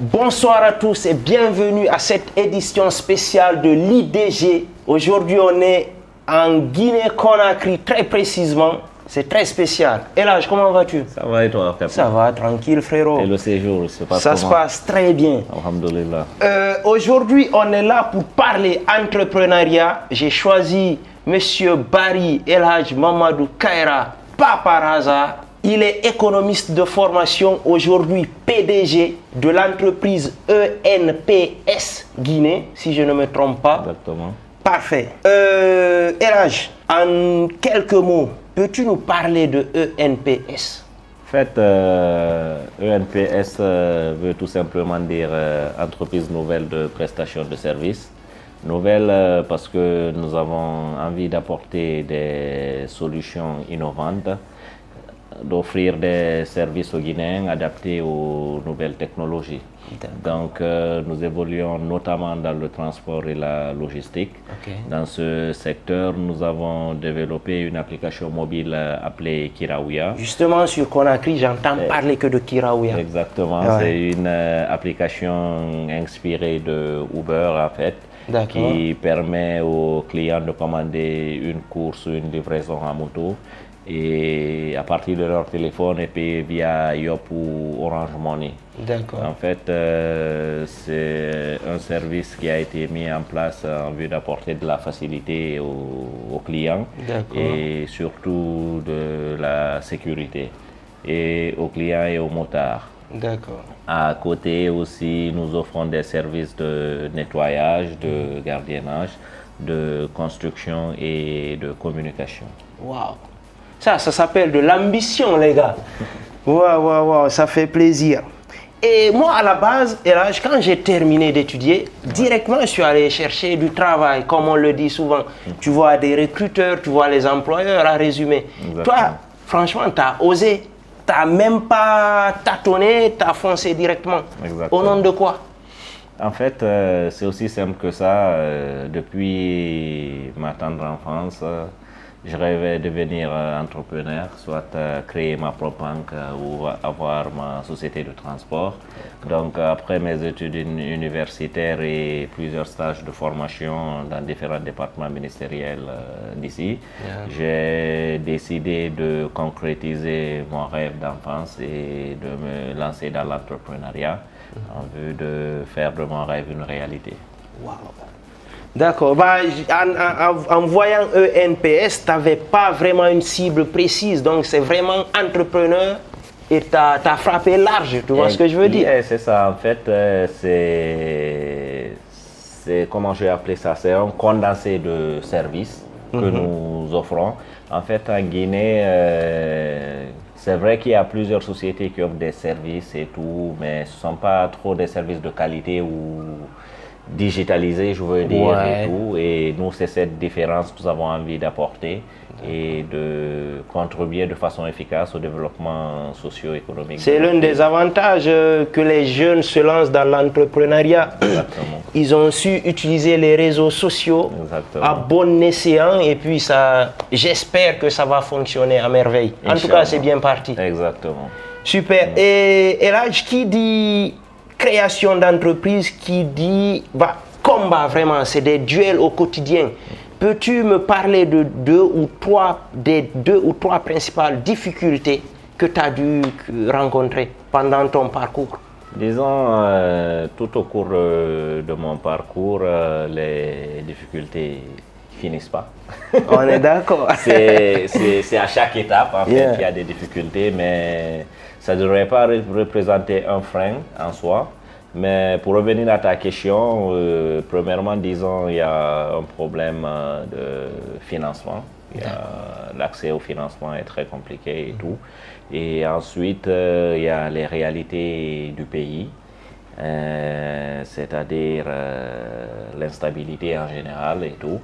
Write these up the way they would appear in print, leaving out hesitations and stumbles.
Bonsoir à tous et bienvenue à cette édition spéciale de l'IDG. Aujourd'hui, on est en Guinée-Conakry, très précisément. C'est très spécial. Elhadj, comment vas-tu? Ça va et toi, Captain? Ça va, tranquille, frérot. Et le séjour, ça se passe très bien. Alhamdulillah. Aujourd'hui, on est là pour parler entrepreneuriat. J'ai choisi Monsieur Barry Elhadj Mamadou Kaira, pas par hasard. Il est économiste de formation, aujourd'hui PDG de l'entreprise ENPS Guinée, si je ne me trompe pas. Exactement. Parfait. Elhadj, en quelques mots, peux-tu nous parler de ENPS? En fait, ENPS veut tout simplement dire Entreprise Nouvelle de Prestation de Services. Nouvelle parce que nous avons envie d'apporter des solutions innovantes, d'offrir des services aux Guinéens adaptés aux nouvelles technologies. Donc, nous évoluons notamment dans le transport et la logistique. Dans ce secteur, nous avons développé une application mobile appelée Kirawia. Justement, sur Conakry, j'entends parler que de Kirawia. Exactement, c'est une application inspirée de Uber, en fait, qui permet aux clients de commander une course ou une livraison en moto et à partir de leur téléphone et payer via Yop ou Orange Money. En fait, c'est un service qui a été mis en place en vue d'apporter de la facilité aux clients et surtout de la sécurité et aux clients et aux motards. À côté aussi, nous offrons des services de nettoyage, de gardiennage, de construction et de communication. Waouh! Ça s'appelle de l'ambition, les gars. Waouh, ça fait plaisir. Et moi, à la base, Elhadj, quand j'ai terminé d'étudier, directement, je suis allé chercher du travail, comme on le dit souvent. Tu vois des recruteurs, tu vois les employeurs, à résumer. Toi, franchement, tu as osé. Tu n'as même pas tâtonné, tu as foncé directement. Au nom de quoi? En fait, c'est aussi simple que ça. Depuis ma tendre enfance, je rêvais de devenir entrepreneur, soit créer ma propre banque ou avoir ma société de transport. Donc, après mes études universitaires et plusieurs stages de formation dans différents départements ministériels d'ici, j'ai décidé de concrétiser mon rêve d'enfance et de me lancer dans l'entrepreneuriat en vue de faire de mon rêve une réalité. Wow. D'accord. En voyant ENPS, tu n'avais pas vraiment une cible précise. Donc, c'est vraiment entrepreneur et tu as frappé large. Tu vois ce que je veux dire? C'est ça. En fait, c'est comment je vais appeler ça? C'est un condensé de services que nous offrons. En fait, en Guinée, c'est vrai qu'il y a plusieurs sociétés qui offrent des services et tout, mais ce ne sont pas trop des services de qualité ou digitalisé, je veux dire, et tout. Et nous, c'est cette différence que nous avons envie d'apporter et de contribuer de façon efficace au développement socio-économique. C'est l'un des avantages que les jeunes se lancent dans l'entrepreneuriat. Ils ont su utiliser les réseaux sociaux à bon escient et puis ça, j'espère que ça va fonctionner à merveille. En tout cas, c'est bien parti. Exactement. Super. Et Elhadj, qui dit création d'entreprise, qui dit combat, vraiment, c'est des duels au quotidien. Peux-tu me parler de des deux ou trois principales difficultés que tu as dû rencontrer pendant ton parcours? Disons, tout au cours de mon parcours, les difficultés ne finissent pas. On est d'accord. C'est à chaque étape, en fait, qu'il y a des difficultés, mais ça ne devrait pas représenter un frein en soi. Mais pour revenir à ta question, premièrement, disons, il y a un problème de financement. L'accès au financement est très compliqué et tout. Et ensuite, il y a les réalités du pays, c'est-à-dire l'instabilité en général et tout.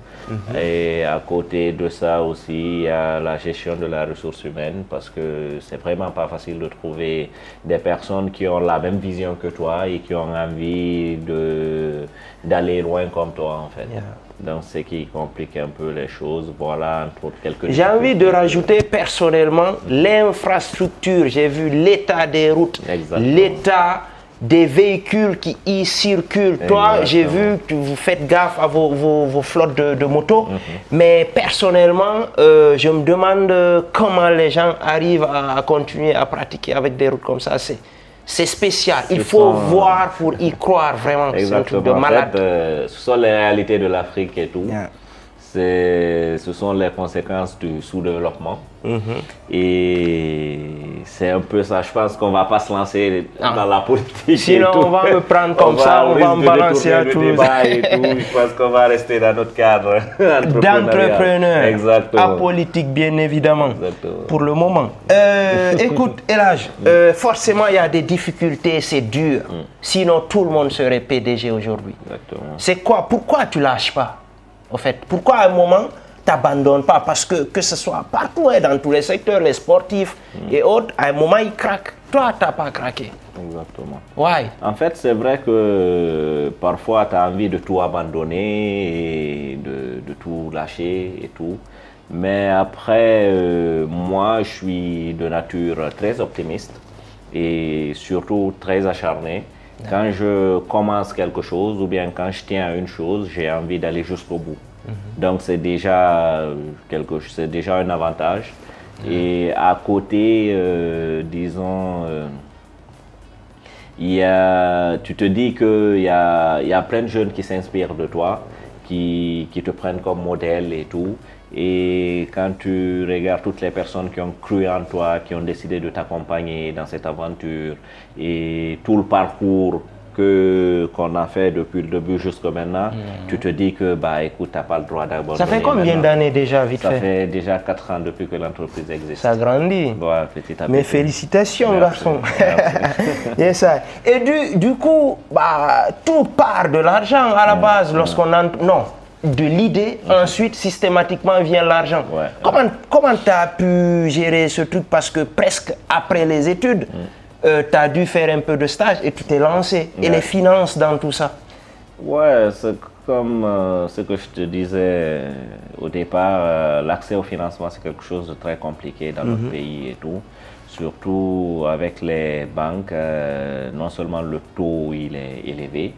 Et à côté de ça aussi, il y a la gestion de la ressource humaine parce que c'est vraiment pas facile de trouver des personnes qui ont la même vision que toi et qui ont envie d'aller loin comme toi, en fait. Donc, ce qui complique un peu les choses. Voilà, entre autres, quelques... J'ai envie de rajouter personnellement l'infrastructure. J'ai vu l'état des routes, l'état des véhicules qui y circulent. Toi, j'ai vu que vous faites gaffe à vos flottes de motos, mais personnellement, je me demande comment les gens arrivent à continuer à pratiquer avec des routes comme ça. C'est spécial. Il faut voir pour y croire vraiment. C'est un truc de malade. En fait, ce sont les réalités de l'Afrique et tout. Ce sont les conséquences du sous-développement. Et c'est un peu ça. Je pense qu'on ne va pas se lancer dans la politique. Sinon, on va me prendre comme ça, on va me balancer à tout. Je pense qu'on va rester dans notre cadre d'entrepreneur. Exactement. Apolitique, bien évidemment. Exactement. Pour le moment. Écoute, Elhadj, forcément, il y a des difficultés, c'est dur. Sinon, tout le monde serait PDG aujourd'hui. C'est quoi? Pourquoi tu ne lâches pas? En fait, pourquoi à un moment tu n'abandonnes pas? Parce que ce soit partout, dans tous les secteurs, les sportifs et autres, à un moment ils craquent. Toi, tu n'as pas craqué. Exactement. Ouais. En fait, c'est vrai que parfois tu as envie de tout abandonner et de tout lâcher et tout. Mais après, moi, je suis de nature très optimiste et surtout très acharné. Quand je commence quelque chose ou bien quand je tiens à une chose, j'ai envie d'aller jusqu'au bout. Donc c'est déjà un avantage. Et à côté, disons, tu te dis qu'il y a plein de jeunes qui s'inspirent de toi, qui te prennent comme modèle et tout. Et quand tu regardes toutes les personnes qui ont cru en toi, qui ont décidé de t'accompagner dans cette aventure et tout le parcours qu'on a fait depuis le début jusqu'à maintenant, tu te dis que, écoute, tu n'as pas le droit d'abandonner. Ça fait combien d'années déjà, vite fait? Ça fait déjà 4 ans depuis que l'entreprise existe. Ça grandit. Ouais, petit à petit. Mais félicitations, Merci. garçon. Yes, et du coup, tout part de l'argent à la base lorsqu'on entre. Non. De l'idée, ensuite systématiquement vient l'argent. Comment tu as pu gérer ce truc? Parce que presque après les études, tu as dû faire un peu de stage et tu t'es lancé. Et les finances dans tout ça? Ouais, c'est comme ce que je te disais au départ, l'accès au financement c'est quelque chose de très compliqué dans notre pays et tout. Surtout avec les banques, non seulement le taux il est élevé,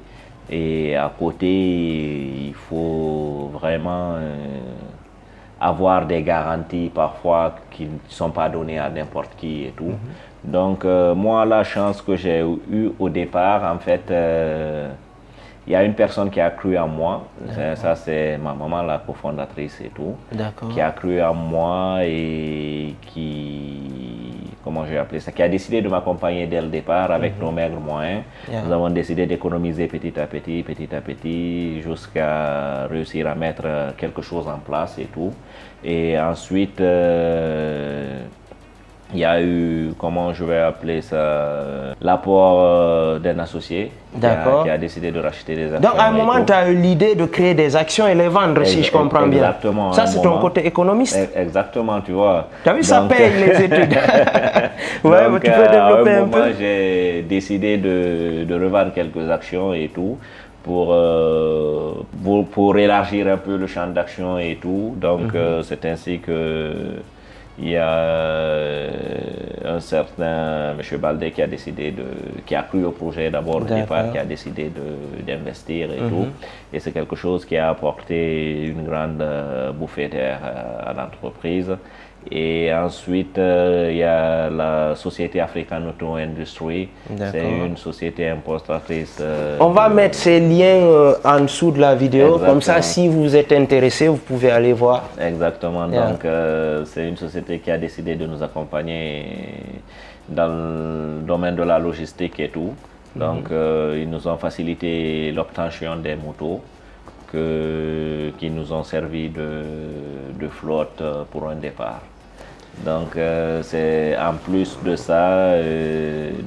et à côté, il faut vraiment avoir des garanties parfois qui ne sont pas données à n'importe qui et tout. Donc moi, la chance que j'ai eue au départ, en fait, il y a une personne qui a cru en moi. Ça, c'est ma maman, la cofondatrice et tout. Qui a cru en moi et comment je vais appeler ça, qui a décidé de m'accompagner dès le départ avec nos maigres moyens. Nous avons décidé d'économiser petit à petit, jusqu'à réussir à mettre quelque chose en place et tout. Et ensuite, il y a eu, comment je vais appeler ça, l'apport d'un associé qui a décidé de racheter des actions. Donc à un moment, tu as eu l'idée de créer des actions et les vendre, si je comprends bien. Exactement. Ça, c'est ton côté économiste. Exactement, tu vois. Tu as vu, ça paye les études. Donc, tu peux développer un peu. J'ai décidé de revendre quelques actions et tout. Pour élargir un peu le champ d'action et tout. Donc c'est ainsi que il y a un certain M. Baldé qui a cru au projet d'abord au départ, qui a décidé d'investir et tout. Et c'est quelque chose qui a apporté une grande bouffée d'air à l'entreprise. Et ensuite, il y a la société African Auto Industry. C'est une société importatrice. On va mettre ces liens en dessous de la vidéo. Exactement. Comme ça, si vous êtes intéressé, vous pouvez aller voir. Exactement. Donc, c'est une société qui a décidé de nous accompagner dans le domaine de la logistique et tout. Donc, ils nous ont facilité l'obtention des motos qui nous ont servi de flotte pour un départ. Donc, c'est en plus de ça,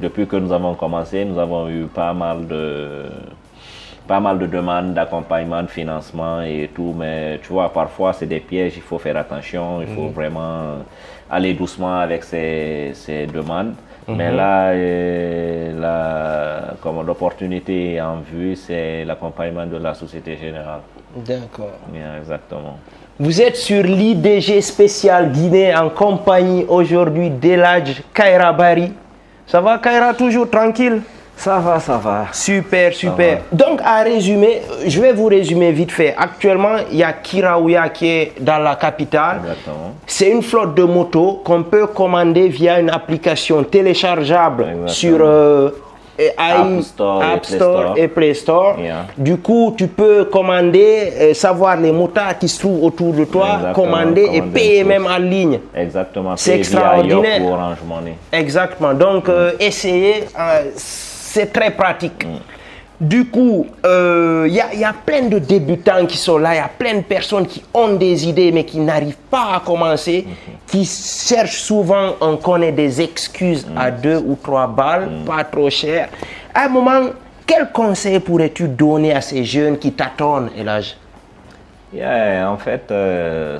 depuis que nous avons commencé, nous avons eu pas mal de demandes d'accompagnement, de financement et tout. Mais tu vois, parfois, c'est des pièges, il faut faire attention, il faut vraiment aller doucement avec ces demandes. Mais là, comme l'opportunité en vue, c'est l'accompagnement de la Société Générale. D'accord. Exactement. Vous êtes sur l'IDG spécial Guinée en compagnie aujourd'hui d'Elhadj Kaira Bari. Ça va Kaira, toujours tranquille? Ça va, ça va. Super, super. Donc, à résumer, je vais vous résumer vite fait. Actuellement, il y a Kiraouya qui est dans la capitale. Exactement. C'est une flotte de motos qu'on peut commander via une application téléchargeable sur App Store et Play Store. Yeah. Du coup, tu peux commander, savoir les motards qui se trouvent autour de toi, commander et payer même en ligne. Exactement. C'est extraordinaire. Via Orange Money. Exactement. Donc, essayez, c'est très pratique. Du coup, il y a plein de débutants qui sont là, il y a plein de personnes qui ont des idées mais qui n'arrivent pas à commencer, qui cherchent souvent, on connaît des excuses à 2 ou 3 balles, pas trop cher. À un moment, quel conseil pourrais-tu donner à ces jeunes qui tâtonnent, Elhadj? En fait,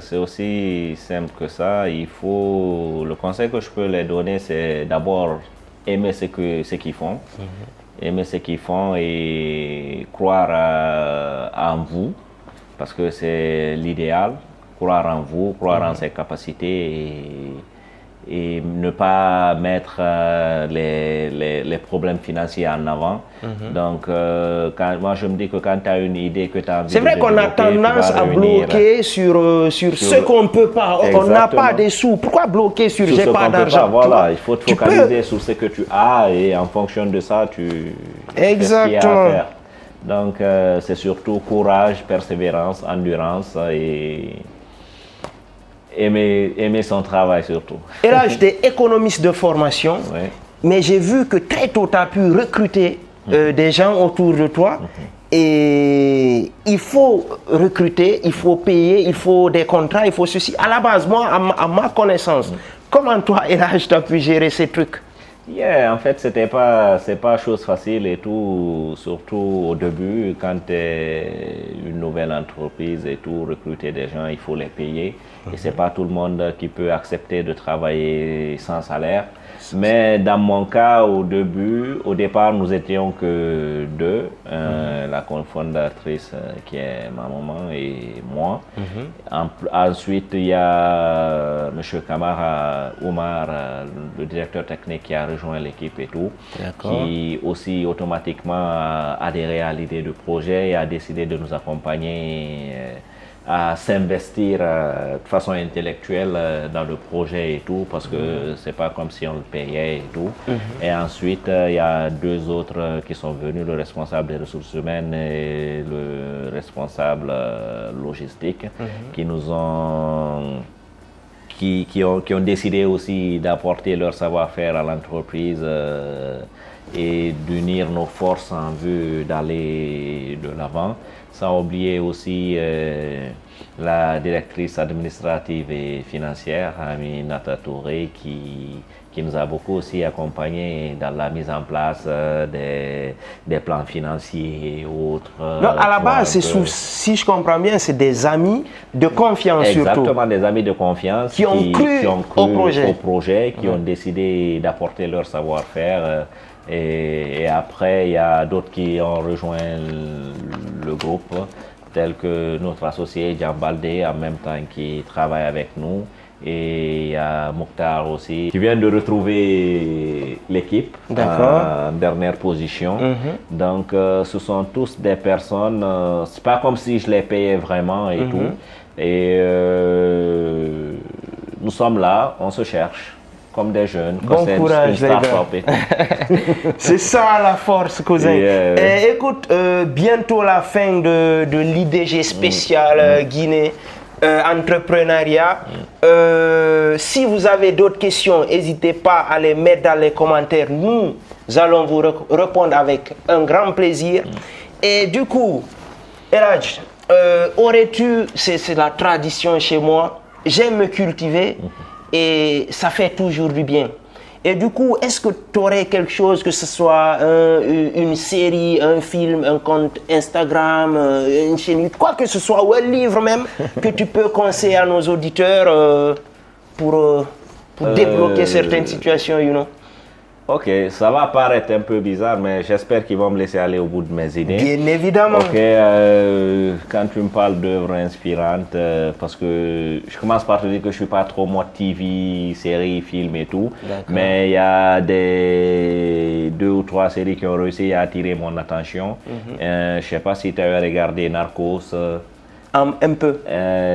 c'est aussi simple que ça. Le conseil que je peux les donner, c'est d'abord aimer ce qu'ils font. Aimer ce qu'ils font et croire en vous, parce que c'est l'idéal. Croire en vous, croire en ses capacités et ne pas mettre les problèmes financiers en avant. Donc, moi je me dis que quand tu as une idée que tu as envie c'est vrai qu'on a tendance à bloquer sur ce qu'on ne peut pas. On n'a pas des sous. Pourquoi bloquer sur j'ai pas d'argent? Voilà, il faut te focaliser sur ce que tu as et en fonction de ça, tu fais ce qu'il y a à faire. Donc, c'est surtout courage, persévérance, endurance et aimer son travail surtout. Et là, j'étais économiste de formation, mais j'ai vu que très tôt, tu as pu recruter des gens autour de toi. Et il faut recruter, il faut payer, il faut des contrats, il faut ceci. À la base, moi, à ma connaissance, comment toi, Elhadj, tu as pu gérer ces trucs? En fait, c'est pas chose facile et tout, surtout au début, quand tu es une nouvelle entreprise et tout, recruter des gens, il faut les payer. Et c'est pas tout le monde qui peut accepter de travailler sans salaire. Mais dans mon cas, au départ, nous étions que 2, la cofondatrice qui est ma maman et moi. Ensuite, il y a M. Kamara Oumar, le directeur technique qui a rejoint l'équipe et tout, qui aussi automatiquement a adhéré à l'idée du projet et a décidé de nous accompagner à s'investir de façon intellectuelle dans le projet et tout, parce que c'est pas comme si on le payait et tout. Et ensuite, il y a 2 autres qui sont venus, le responsable des ressources humaines et le responsable logistique, qui nous ont qui ont décidé aussi d'apporter leur savoir-faire à l'entreprise et d'unir nos forces en vue d'aller de l'avant. Sans oublier aussi la directrice administrative et financière, Aminata Touré, qui nous a beaucoup aussi accompagnés dans la mise en place des plans financiers et autres. Donc à la base, si je comprends bien, c'est des amis de confiance. Exactement, surtout. Des amis de confiance qui ont cru au projet, qui ont décidé d'apporter leur savoir-faire. Et après, il y a d'autres qui ont rejoint le groupe, tels que notre associé Jean Baldé, en même temps qui travaille avec nous. Et il y a Mokhtar aussi, qui vient de retrouver l'équipe en dernière position. Donc, ce sont tous des personnes, c'est pas comme si je les payais vraiment et tout. Et nous sommes là, on se cherche. Comme des jeunes. Bon courage, les gars. C'est ça la force, cousin. Écoute, bientôt la fin de l'IDG spécial Guinée entrepreneuriat. Si vous avez d'autres questions, n'hésitez pas à les mettre dans les commentaires. Nous allons vous répondre avec un grand plaisir. Et du coup, Elhadj, aurais-tu, c'est la tradition chez moi, j'aime me cultiver. Et ça fait toujours du bien. Et du coup, est-ce que tu aurais quelque chose, que ce soit une série, un film, un compte Instagram, une chaîne, quoi que ce soit, ou un livre même, que tu peux conseiller à nos auditeurs pour débloquer certaines situations, you know? Ok, ça va paraître un peu bizarre, mais j'espère qu'ils vont me laisser aller au bout de mes idées. Bien évidemment. Ok, quand tu me parles d'œuvres inspirantes, parce que je commence par te dire que je ne suis pas trop mode TV, séries, films et tout, mais il y a 2 ou trois séries qui ont réussi à attirer mon attention. Je ne sais pas si tu as regardé Narcos. Un peu.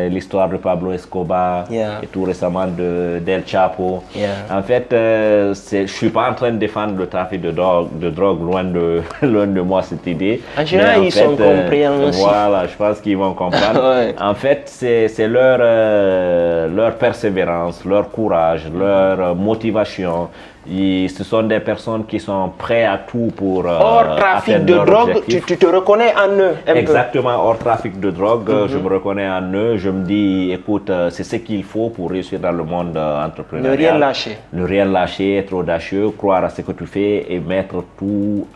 L'histoire de Pablo Escobar et tout récemment d'El Chapo. En fait, je ne suis pas en train de défendre le trafic de drogue loin de moi cette idée. En général, ils sont compréhensifs. Voilà, je pense qu'ils vont comprendre. En fait, c'est leur persévérance, leur courage, leur motivation. Ce sont des personnes qui sont prêtes à tout pour hors trafic de drogue, tu te reconnais en eux Exactement, hors trafic de drogue, je me reconnais en eux. Je me dis, écoute, c'est ce qu'il faut pour réussir dans le monde entrepreneurial. Ne rien lâcher. Ne rien lâcher, être audacieux, croire à ce que tu fais et mettre tout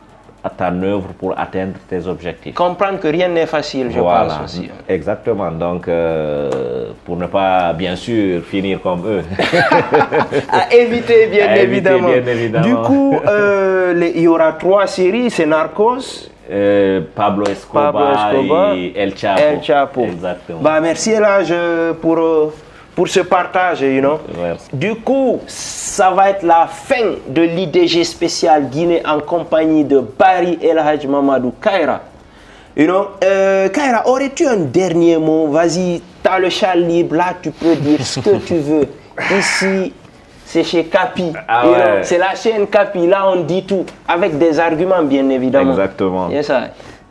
à ta œuvre pour atteindre tes objectifs. Comprendre que rien n'est facile, je pense aussi. Exactement. Donc, pour ne pas, bien sûr, finir comme eux. À éviter, bien évidemment. Du coup, il y aura 3 séries, c'est Narcos, Pablo Escobar et El Chapo. El Chapo. Exactement. Bah, merci Elhadj pour ce partage, you know. Merci. Du coup, ça va être la fin de l'IDG spécial Guinée en compagnie de Barry Elhadj Mamadou Kaïra. You know, Kaïra, aurais-tu un dernier mot? Vas-y, tu as le chat libre, là tu peux dire ce que tu veux. Ici, c'est chez Capi. C'est la chaîne Capi, là on dit tout, avec des arguments bien évidemment. Exactement. Yes,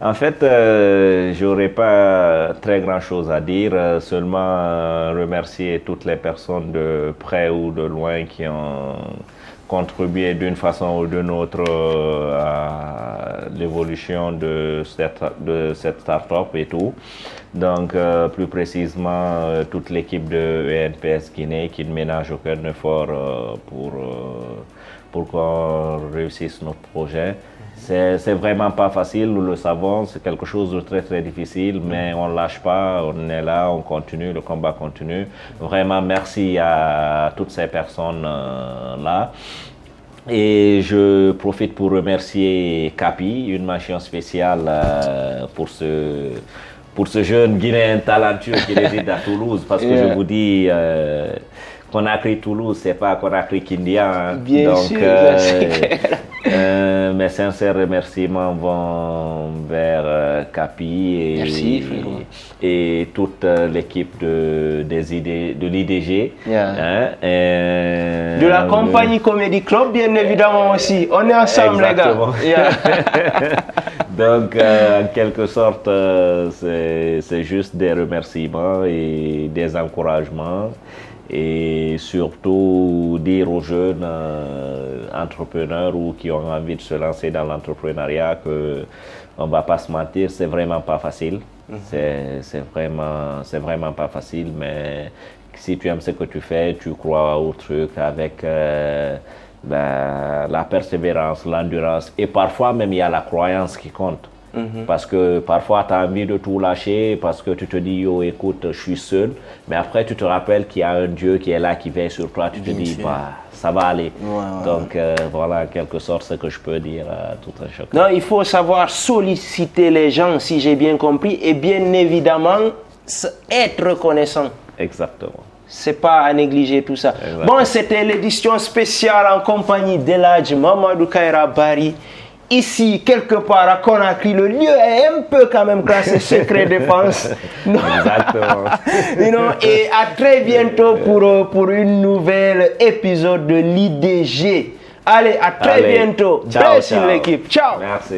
en fait, j'aurais pas très grand chose à dire, seulement remercier toutes les personnes de près ou de loin qui ont contribué d'une façon ou d'une autre à l'évolution de cette start-up et tout. Donc, plus précisément, toute l'équipe de ENPS Guinée qui ne ménage aucun effort pour qu'on réussisse notre projet. C'est vraiment pas facile, nous le savons, c'est quelque chose de très très difficile, mais on ne lâche pas, on est là, on continue, le combat continue. Vraiment merci à toutes ces personnes-là. Et je profite pour remercier Capi, une mention spéciale pour ce jeune Guinéen talentueux qui réside à Toulouse, parce que je vous dis... Conakry-Toulouse, c'est pas Conakry-Kindia. Hein. Bien sûr, mes sincères remerciements vont vers Capi et toute l'équipe de l'IDG. Hein, de la compagnie Comedy Club, bien évidemment aussi. On est ensemble, exactement. Les gars. Donc, en quelque sorte, c'est juste des remerciements et des encouragements. Et surtout dire aux jeunes entrepreneurs ou qui ont envie de se lancer dans l'entrepreneuriat qu'on ne va pas se mentir, c'est vraiment pas facile. C'est vraiment pas facile, mais si tu aimes ce que tu fais, tu crois au truc avec la persévérance, l'endurance et parfois même il y a la croyance qui compte. Parce que parfois tu as envie de tout lâcher parce que tu te dis yo écoute je suis seul, mais après tu te rappelles qu'il y a un Dieu qui est là, qui veille sur toi, tu te dis bah ça va aller. Donc voilà en quelque sorte ce que je peux dire à tout un chacun. Non, il faut savoir solliciter les gens si j'ai bien compris et bien évidemment être reconnaissant. Exactement. C'est pas à négliger tout ça. Exactement. Bon, c'était l'édition spéciale en compagnie d'Elhadj Mamadou Kaïra Barry. Ici, quelque part à Conakry, le lieu est un peu quand même classé secret défense. Exactement. Et à très bientôt pour une nouvelle épisode de l'IDG. Allez, à très bientôt. Ciao, Merci l'équipe. Ciao. Merci.